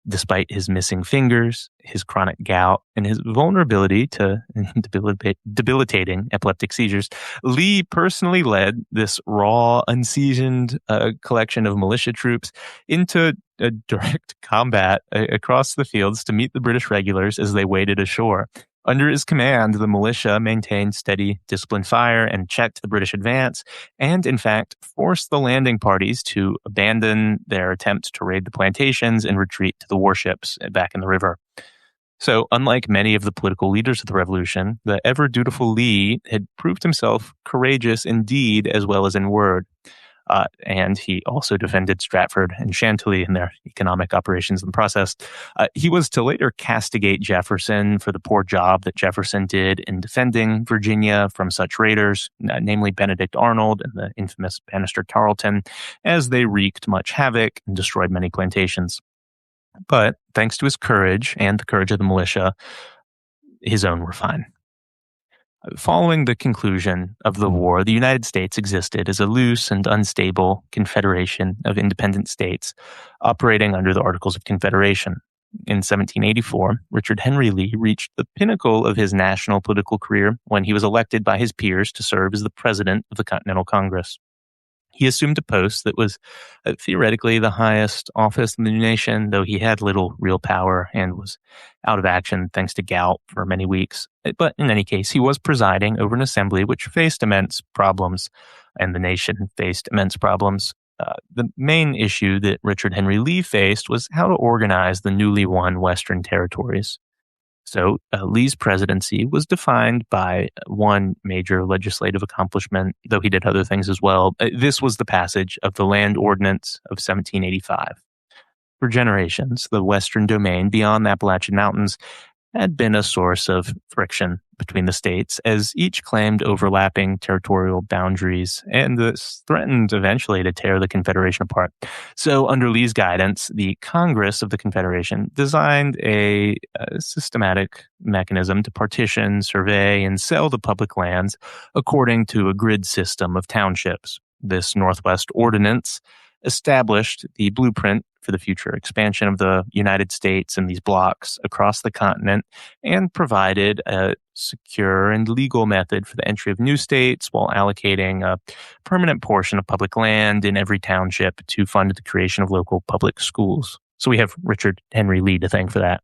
Despite his missing fingers, his chronic gout, and his vulnerability to debilitating epileptic seizures, Lee personally led this raw, unseasoned collection of militia troops into a direct combat across the fields to meet the British regulars as they waded ashore. Under his command, the militia maintained steady, disciplined fire and checked the British advance, and in fact forced the landing parties to abandon their attempts to raid the plantations and retreat to the warships back in the river. So, unlike many of the political leaders of the Revolution, the ever-dutiful Lee had proved himself courageous in deed as well as in word. And he also defended Stratford and Chantilly in their economic operations in the process. He was to later castigate Jefferson for the poor job that Jefferson did in defending Virginia from such raiders, namely Benedict Arnold and the infamous Bannister Tarleton, as they wreaked much havoc and destroyed many plantations. But thanks to his courage and the courage of the militia, his own were fine. Following the conclusion of the war, the United States existed as a loose and unstable confederation of independent states operating under the Articles of Confederation. In 1784, Richard Henry Lee reached the pinnacle of his national political career when he was elected by his peers to serve as the president of the Continental Congress. He assumed a post that was theoretically the highest office in the new nation, though he had little real power and was out of action thanks to gout for many weeks. But in any case, he was presiding over an assembly which faced immense problems, and the nation faced immense problems. The main issue that Richard Henry Lee faced was how to organize the newly won Western territories. So Lee's presidency was defined by one major legislative accomplishment, though he did other things as well. This was the passage of the Land Ordinance of 1785. For generations, the Western domain beyond the Appalachian Mountains had been a source of friction between the states, as each claimed overlapping territorial boundaries, and this threatened eventually to tear the Confederation apart. So under Lee's guidance, the Congress of the Confederation designed a systematic mechanism to partition, survey, and sell the public lands according to a grid system of townships. This Northwest Ordinance established the blueprint for the future expansion of the United States and these blocks across the continent, and provided a secure and legal method for the entry of new states while allocating a permanent portion of public land in every township to fund the creation of local public schools. So we have Richard Henry Lee to thank for that.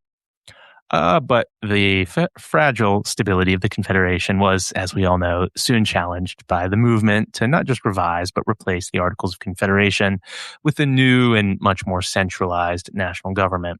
But the fragile stability of the Confederation was, as we all know, soon challenged by the movement to not just revise, but replace the Articles of Confederation with a new and much more centralized national government.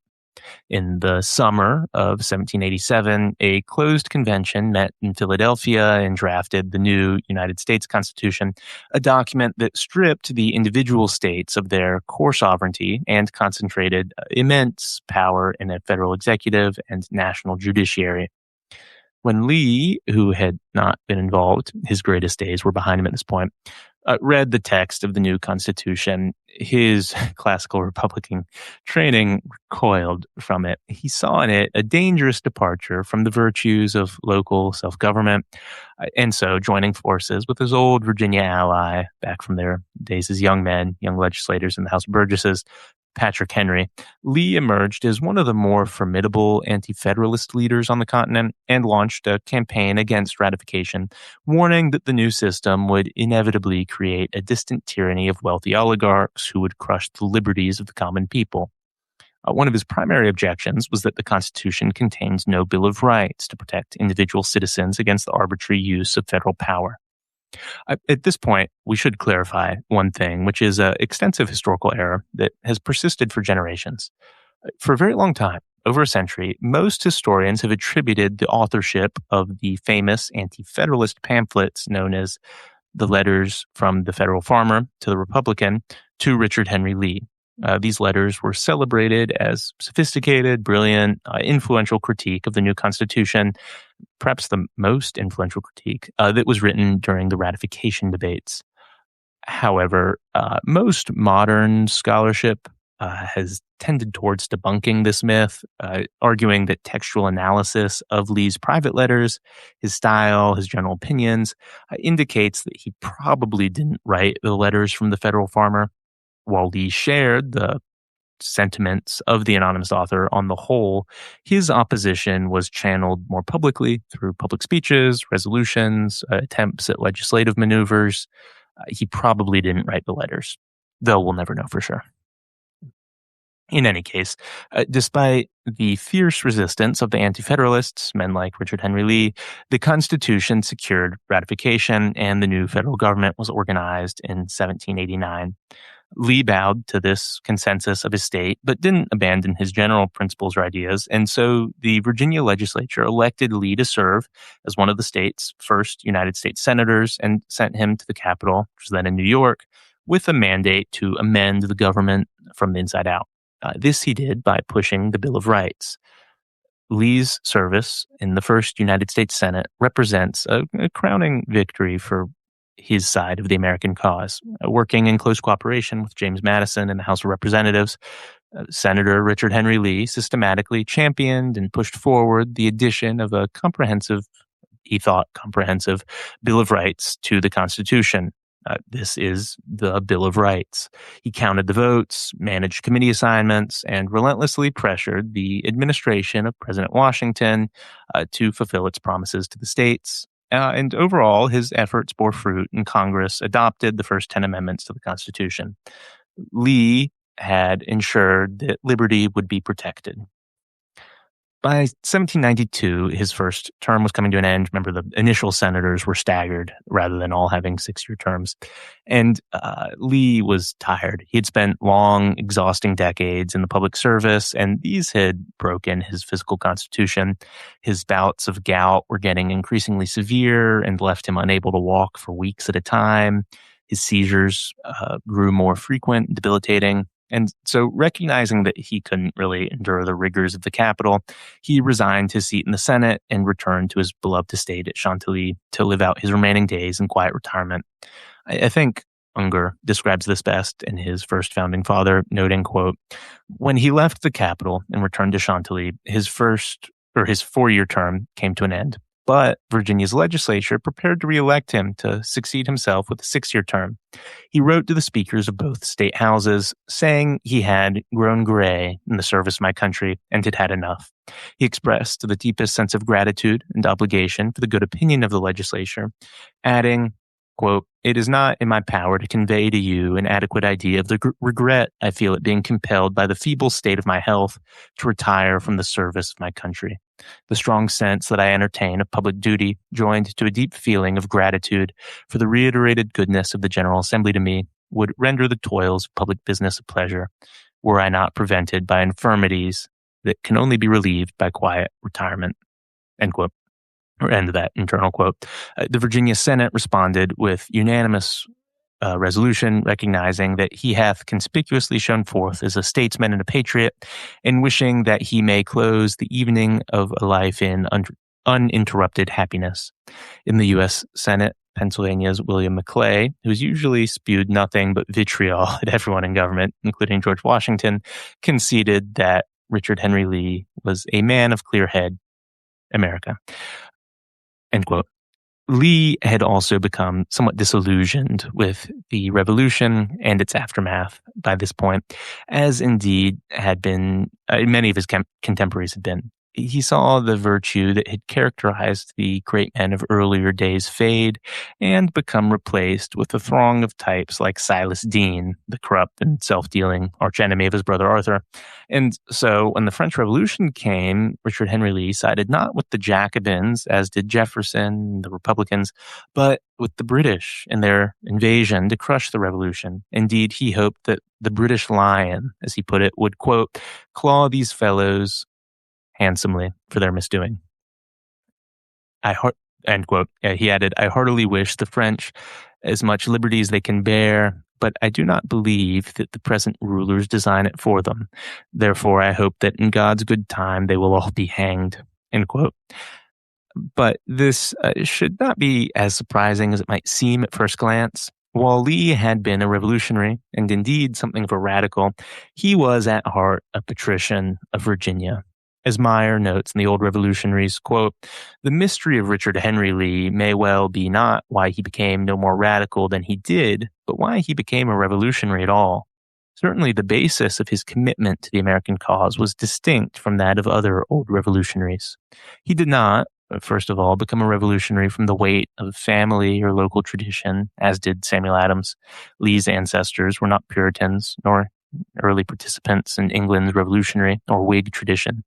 In the summer of 1787, a closed convention met in Philadelphia and drafted the new United States Constitution, a document that stripped the individual states of their core sovereignty and concentrated immense power in a federal executive and national judiciary. When Lee, who had not been involved, his greatest days were behind him at this point, read the text of the new Constitution, his classical Republican training recoiled from it. He saw in it a dangerous departure from the virtues of local self-government, and so joining forces with his old Virginia ally back from their days as young men, young legislators in the House of Burgesses, Patrick Henry, Lee emerged as one of the more formidable anti-Federalist leaders on the continent and launched a campaign against ratification, warning that the new system would inevitably create a distant tyranny of wealthy oligarchs who would crush the liberties of the common people. One of his primary objections was that the Constitution contains no Bill of Rights to protect individual citizens against the arbitrary use of federal power. At this point, we should clarify one thing, which is an extensive historical error that has persisted for generations. For a very long time, over a century, most historians have attributed the authorship of the famous anti-federalist pamphlets known as the Letters from the Federal Farmer to the Republican to Richard Henry Lee. These letters were celebrated as sophisticated, brilliant, influential critique of the new Constitution, perhaps the most influential critique that was written during the ratification debates. However, most modern scholarship has tended towards debunking this myth, arguing that textual analysis of Lee's private letters, his style, his general opinions, indicates that he probably didn't write the letters from the Federal Farmer. While Lee shared the sentiments of the anonymous author on the whole, his opposition was channeled more publicly through public speeches, resolutions, attempts at legislative maneuvers. He probably didn't write the letters, though we'll never know for sure. In any case, despite the fierce resistance of the Anti-Federalists, men like Richard Henry Lee, the Constitution secured ratification and the new federal government was organized in 1789. Lee bowed to this consensus of his state, but didn't abandon his general principles or ideas, and so the Virginia legislature elected Lee to serve as one of the state's first United States senators and sent him to the Capitol, which was then in New York, with a mandate to amend the government from the inside out. This he did by pushing the Bill of Rights. Lee's service in the first United States Senate represents a crowning victory for his side of the American cause. Working in close cooperation with James Madison in the House of Representatives, Senator Richard Henry Lee systematically championed and pushed forward the addition of a comprehensive he thought, comprehensive Bill of Rights to the Constitution. This is the Bill of Rights. He counted the votes, managed committee assignments, and relentlessly pressured the administration of President Washington to fulfill its promises to the states. And overall, his efforts bore fruit, and Congress adopted the first 10 amendments to the Constitution. Lee had ensured that liberty would be protected. By 1792, his first term was coming to an end. Remember, the initial senators were staggered rather than all having 6-year terms. And Lee was tired. He had spent long, exhausting decades in the public service, and these had broken his physical constitution. His bouts of gout were getting increasingly severe and left him unable to walk for weeks at a time. His seizures grew more frequent and debilitating. And so, recognizing that he couldn't really endure the rigors of the Capitol, he resigned his seat in the Senate and returned to his beloved estate at Chantilly to live out his remaining days in quiet retirement. I think Unger describes this best in his First Founding Father, noting, quote, "When he left the Capitol and returned to Chantilly, his 4-year term came to an end. But Virginia's legislature prepared to reelect him to succeed himself with a 6-year term. He wrote to the speakers of both state houses, saying he had grown gray in the service of my country and had had enough. He expressed the deepest sense of gratitude and obligation for the good opinion of the legislature, adding, quote, 'It is not in my power to convey to you an adequate idea of the regret I feel at being compelled by the feeble state of my health to retire from the service of my country. The strong sense that I entertain of public duty, joined to a deep feeling of gratitude for the reiterated goodness of the General Assembly to me, would render the toils of public business a pleasure, were I not prevented by infirmities that can only be relieved by quiet retirement.'" End quote. Or end of that internal quote. The Virginia Senate responded with unanimous resolution recognizing that he hath conspicuously shown forth as a statesman and a patriot, and wishing that he may close the evening of a life in uninterrupted happiness. In the U.S. Senate, Pennsylvania's William McClay, who's usually spewed nothing but vitriol at everyone in government, including George Washington, conceded that Richard Henry Lee was a man of clear head, America. End quote. Lee had also become somewhat disillusioned with the revolution and its aftermath by this point, as indeed had been many of his contemporaries had been. He saw the virtue that had characterized the great men of earlier days fade and become replaced with a throng of types like Silas Deane, the corrupt and self-dealing archenemy of his brother Arthur. And so when the French Revolution came, Richard Henry Lee sided not with the Jacobins, as did Jefferson, the Republicans, but with the British in their invasion to crush the revolution. Indeed, he hoped that the British Lion, as he put it, would, quote, "claw these fellows handsomely for their misdoing." End quote. He added, "I heartily wish the French as much liberty as they can bear, but I do not believe that the present rulers design it for them. Therefore, I hope that in God's good time they will all be hanged." End quote. But this should not be as surprising as it might seem at first glance. While Lee had been a revolutionary, and indeed something of a radical, he was at heart a patrician of Virginia. As Meyer notes in The Old Revolutionaries, quote, "The mystery of Richard Henry Lee may well be not why he became no more radical than he did, but why he became a revolutionary at all. Certainly the basis of his commitment to the American cause was distinct from that of other old revolutionaries. He did not, first of all, become a revolutionary from the weight of family or local tradition, as did Samuel Adams. Lee's ancestors were not Puritans, nor early participants in England's revolutionary or Whig tradition.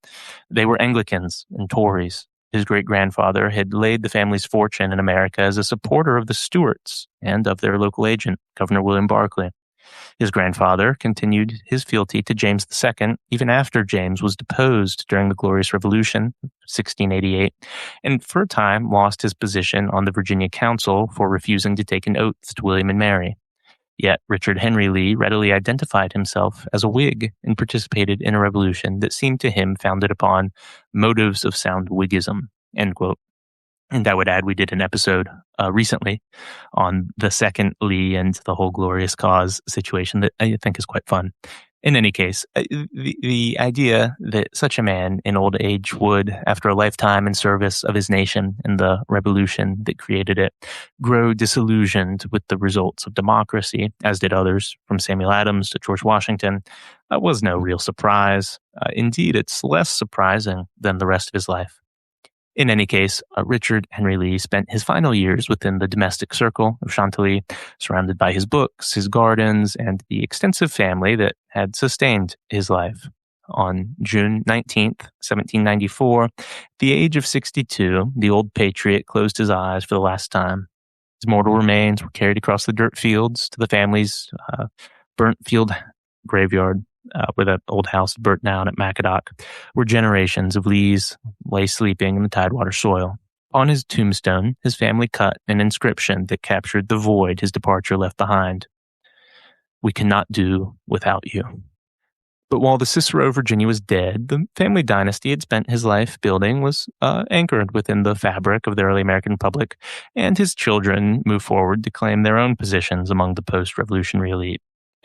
They were Anglicans and Tories. His great-grandfather had laid the family's fortune in America as a supporter of the Stuarts and of their local agent, Governor William Barclay. His grandfather continued his fealty to James II even after James was deposed during the Glorious Revolution of 1688, and for a time lost his position on the Virginia Council for refusing to take an oath to William and Mary. Yet Richard Henry Lee readily identified himself as a Whig and participated in a revolution that seemed to him founded upon motives of sound Whiggism." End quote. And I would add, we did an episode recently on the second Lee and the whole glorious cause situation that I think is quite fun. In any case, the idea that such a man in old age would, after a lifetime in service of his nation and the revolution that created it, grow disillusioned with the results of democracy, as did others, from Samuel Adams to George Washington, was no real surprise. Indeed, it's less surprising than the rest of his life. In any case, Richard Henry Lee spent his final years within the domestic circle of Chantilly, surrounded by his books, his gardens, and the extensive family that had sustained his life. On June 19th, 1794, at the age of 62, the old patriot closed his eyes for the last time. His mortal remains were carried across the dirt fields to the family's burnt field graveyard, where that old house burnt down at Mackinac, where generations of Lees lay sleeping in the tidewater soil. On his tombstone, his family cut an inscription that captured the void his departure left behind. "We cannot do without you." But while the Cicero of Virginia was dead, the family dynasty had spent his life building was anchored within the fabric of the early American Republic, and his children moved forward to claim their own positions among the post-revolutionary elite.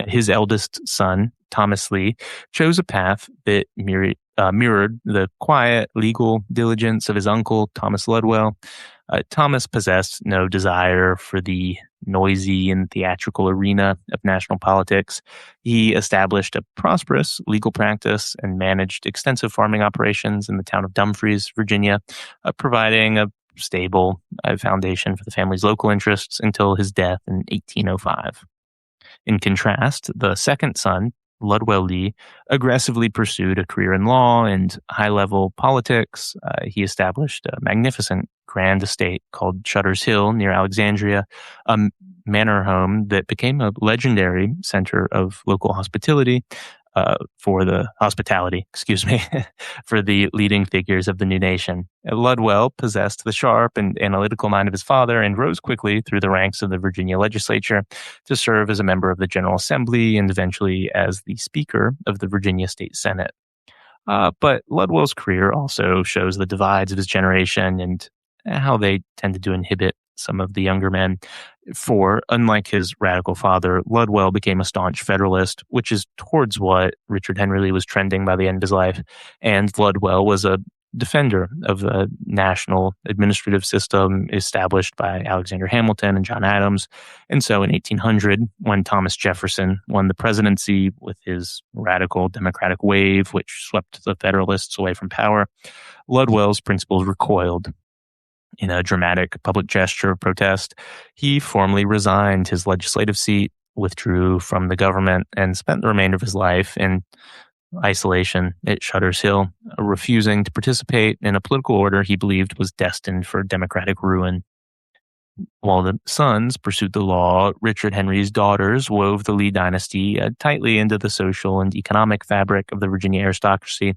His eldest son, Thomas Lee, chose a path that mirrored the quiet, legal diligence of his uncle, Thomas Ludwell. Thomas possessed no desire for the noisy and theatrical arena of national politics. He established a prosperous legal practice and managed extensive farming operations in the town of Dumfries, Virginia, providing a stable foundation for the family's local interests until his death in 1805. In contrast, the second son, Ludwell Lee, aggressively pursued a career in law and high-level politics. He established a magnificent grand estate called Shutter's Hill near Alexandria, a manor home that became a legendary center of local hospitality for the leading figures of the new nation. Ludwell possessed the sharp and analytical mind of his father and rose quickly through the ranks of the Virginia legislature to serve as a member of the General Assembly and eventually as the Speaker of the Virginia State Senate. But Ludwell's career also shows the divides of his generation and how they tended to inhibit some of the younger men. For, unlike his radical father, Ludwell became a staunch Federalist, which is towards what Richard Henry Lee was trending by the end of his life. And Ludwell was a defender of the national administrative system established by Alexander Hamilton and John Adams. And so in 1800, when Thomas Jefferson won the presidency with his radical democratic wave, which swept the Federalists away from power, Ludwell's principles recoiled. In a dramatic public gesture of protest, he formally resigned his legislative seat, withdrew from the government, and spent the remainder of his life in isolation at Shutter's Hill, refusing to participate in a political order he believed was destined for democratic ruin. While the sons pursued the law, Richard Henry's daughters wove the Lee dynasty tightly into the social and economic fabric of the Virginia aristocracy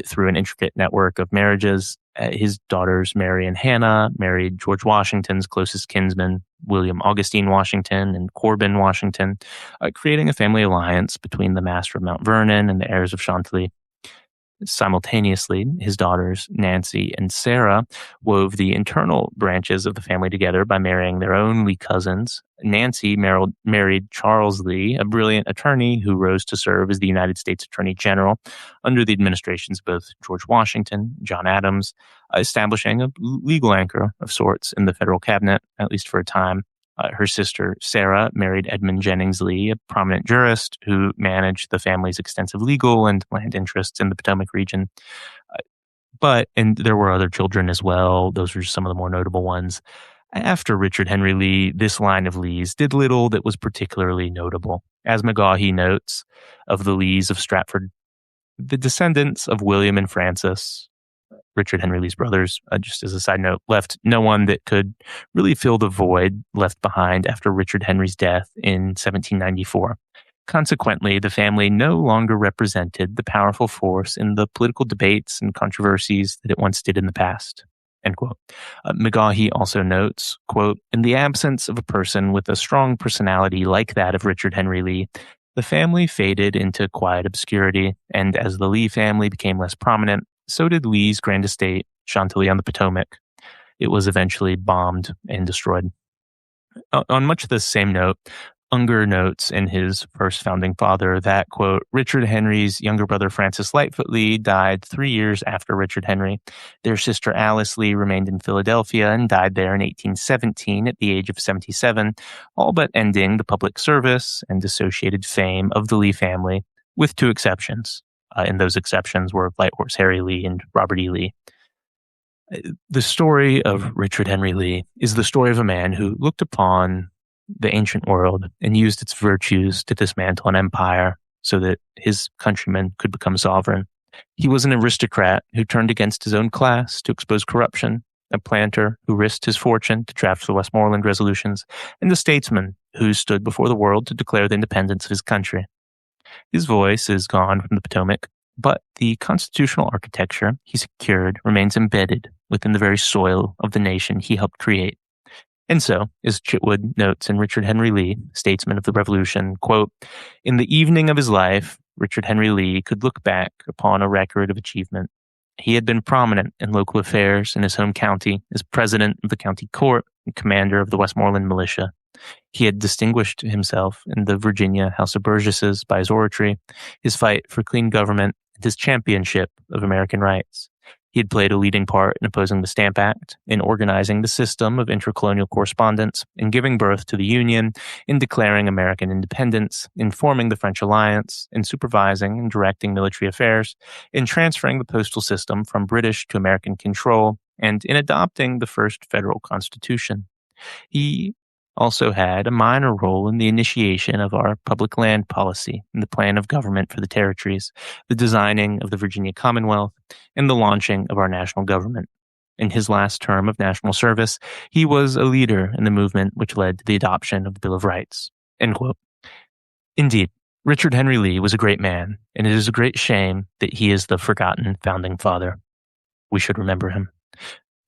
through an intricate network of marriages. His daughters, Mary and Hannah, married George Washington's closest kinsmen, William Augustine Washington and Corbin Washington, creating a family alliance between the master of Mount Vernon and the heirs of Chantilly. Simultaneously, his daughters, Nancy and Sarah, wove the internal branches of the family together by marrying their own Lee cousins. Nancy married Charles Lee, a brilliant attorney who rose to serve as the United States Attorney General under the administrations of both George Washington and John Adams, establishing a legal anchor of sorts in the federal cabinet, at least for a time. Her sister, Sarah, married Edmund Jennings Lee, a prominent jurist who managed the family's extensive legal and land interests in the Potomac region. And there were other children as well. Those were some of the more notable ones. After Richard Henry Lee, this line of Lees did little that was particularly notable. As McGaughey notes, of the Lees of Stratford, the descendants of William and Francis, Richard Henry Lee's brothers, just as a side note, left no one that could really fill the void left behind after Richard Henry's death in 1794. Consequently, the family no longer represented the powerful force in the political debates and controversies that it once did in the past. End quote. McGaughey also notes, quote, "In the absence of a person with a strong personality like that of Richard Henry Lee, the family faded into quiet obscurity, and as the Lee family became less prominent, so did Lee's grand estate, Chantilly on the Potomac. It was eventually bombed and destroyed." On much the same note, Unger notes in his first founding father that, quote, Richard Henry's younger brother Francis Lightfoot Lee died 3 years after Richard Henry. Their sister Alice Lee remained in Philadelphia and died there in 1817 at the age of 77, all but ending the public service and associated fame of the Lee family, with two exceptions. And those exceptions were Light Horse Harry Lee and Robert E. Lee. The story of Richard Henry Lee is the story of a man who looked upon the ancient world and used its virtues to dismantle an empire so that his countrymen could become sovereign. He was an aristocrat who turned against his own class to expose corruption, a planter who risked his fortune to draft the Westmoreland Resolutions, and a statesman who stood before the world to declare the independence of his country. His voice is gone from the Potomac, but the constitutional architecture he secured remains embedded within the very soil of the nation he helped create. And so, as Chitwood notes in Richard Henry Lee, statesman of the Revolution, quote, in the evening of his life, Richard Henry Lee could look back upon a record of achievement. He had been prominent in local affairs in his home county as president of the county court and commander of the Westmoreland militia. He had distinguished himself in the Virginia House of Burgesses by his oratory, his fight for clean government, and his championship of American rights. He had played a leading part in opposing the Stamp Act, in organizing the system of intercolonial correspondence, in giving birth to the Union, in declaring American independence, in forming the French alliance, in supervising and directing military affairs, in transferring the postal system from British to American control, and in adopting the first federal constitution. He also had a minor role in the initiation of our public land policy and the plan of government for the territories, the designing of the Virginia Commonwealth, and the launching of our national government. In his last term of national service, he was a leader in the movement which led to the adoption of the Bill of Rights. End quote. Indeed, Richard Henry Lee was a great man, and it is a great shame that he is the forgotten founding father. We should remember him.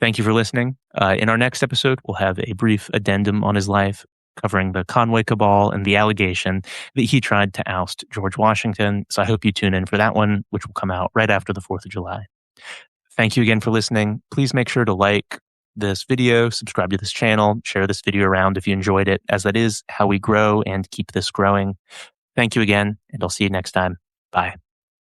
Thank you for listening. In our next episode, we'll have a brief addendum on his life, covering the Conway Cabal and the allegation that he tried to oust George Washington. So I hope you tune in for that one, which will come out right after the 4th of July. Thank you again for listening. Please make sure to like this video, subscribe to this channel, share this video around if you enjoyed it, as that is how we grow and keep this growing. Thank you again, and I'll see you next time. Bye.